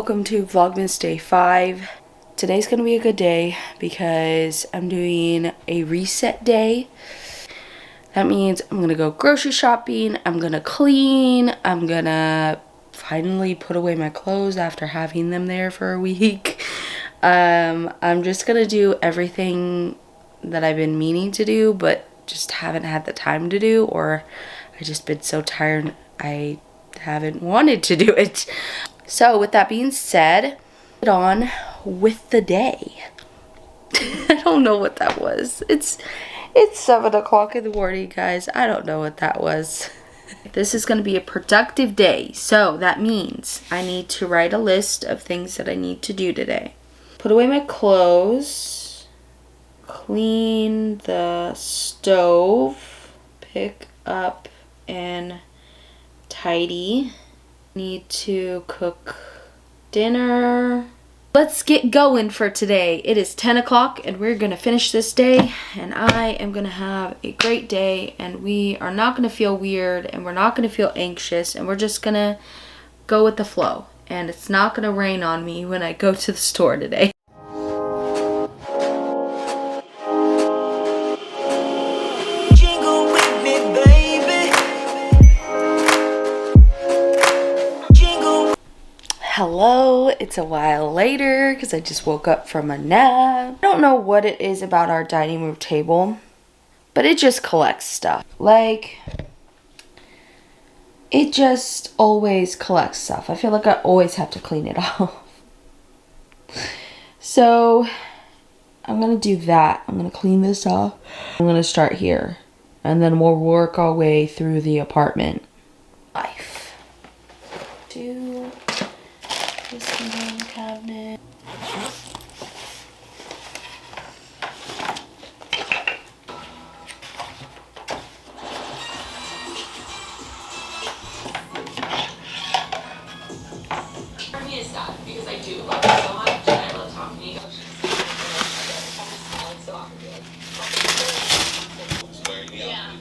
welcome to Vlogmas Day 5. Today's gonna be a good day because I'm doing a reset day. That means I'm gonna go grocery shopping, I'm gonna clean, I'm gonna finally put away my clothes after having them there for a week. I'm just gonna do everything that I've been meaning to do but just haven't had the time to do, or I just been so tired I haven't wanted to do it. So with that being said, get on with the day. I don't know what that was. It's 7 o'clock in the morning, guys. I don't know what that was. This is going to be a productive day. So that means I need to write a list of things that I need to do today. Put away my clothes. Clean the stove. Pick up and tidy. Need to cook dinner. Let's get going for today. It is 10 o'clock and we're gonna finish this day, and I am gonna have a great day, and we are not gonna feel weird and we're not gonna feel anxious, and we're just gonna go with the flow, and it's not gonna rain on me when I go to the store today. Hello, it's a while later because I just woke up from a nap. I don't know what it is about our dining room table, but it just collects stuff. Like, it just always collects stuff. I feel like I always have to clean it off. So, I'm going to do that. I'm going to clean this off. I'm going to start here, and then we'll work our way through the apartment. Life. This one cabinet. For me, it's sad because I do love it so much, and I love talking to you. It's so awkward. Yeah.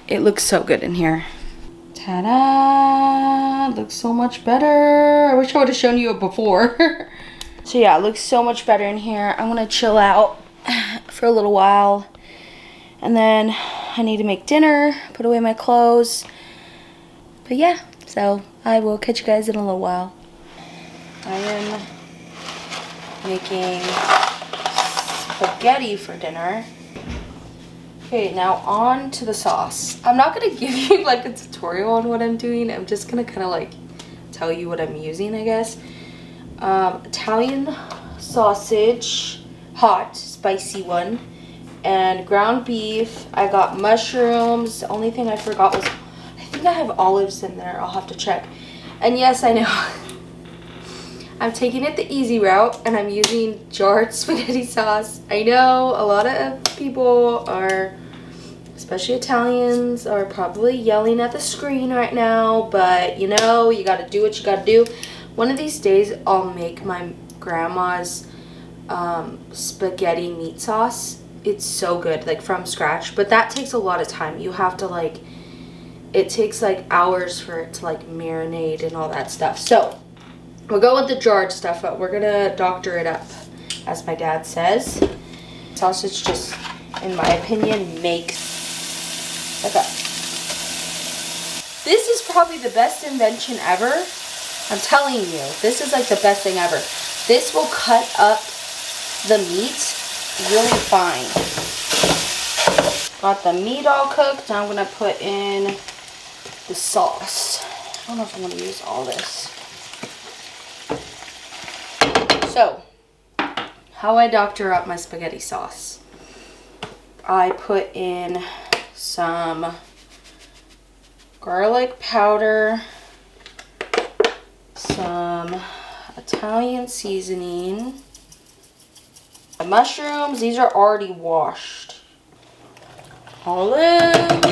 It looks so good in here. Ta-da! Looks so much better. I wish I would have shown you it before. So yeah, it looks so much better in here. I'm gonna chill out for a little while. And then I need to make dinner, put away my clothes. But yeah, so I will catch you guys in a little while. I am making spaghetti for dinner. Okay, now on to the sauce. I'm not gonna give you like a tutorial on what I'm doing. I'm just gonna kind of like tell you what I'm using, I guess. Italian sausage, hot, spicy one, and ground beef. I got mushrooms. The only thing I forgot was, I think I have olives in there. I'll have to check. And yes, I know. I'm taking it the easy route, and I'm using jarred spaghetti sauce. I know a lot of people are, especially Italians, are probably yelling at the screen right now, but you know, you gotta do what you gotta do. One of these days, I'll make my grandma's spaghetti meat sauce. It's so good, like from scratch, but that takes a lot of time. You have to like, it takes like hours for it to like marinate and all that stuff. So we'll go with the jarred stuff, but we're gonna doctor it up, as my dad says. Sausage just, in my opinion, makes like a... This is probably the best invention ever. I'm telling you, this is like the best thing ever. This will cut up the meat really fine. Got the meat all cooked. Now I'm gonna put in the sauce. I don't know if I'm gonna use all this. So, how I doctor up my spaghetti sauce. I put in some garlic powder, some Italian seasoning, the mushrooms, these are already washed, olives,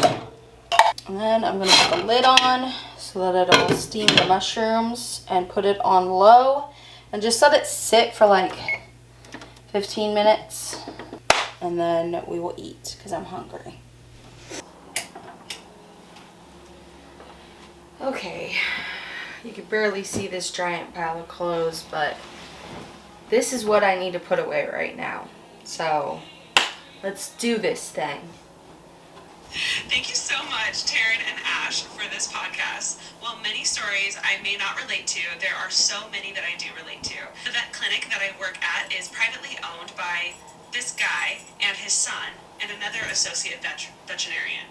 and then I'm going to put the lid on so that it'll steam the mushrooms, and put it on low and just let it sit for like 15 minutes. and then we will eat because I'm hungry. Okay, you can barely see this giant pile of clothes, but this is what I need to put away right now. So let's do this thing. Thank you so much, Taryn and Ash, for this podcast. While many stories I may not relate to, there are so many that I do relate to. The vet clinic that I work at is privately owned by this guy and his son and another associate veterinarian.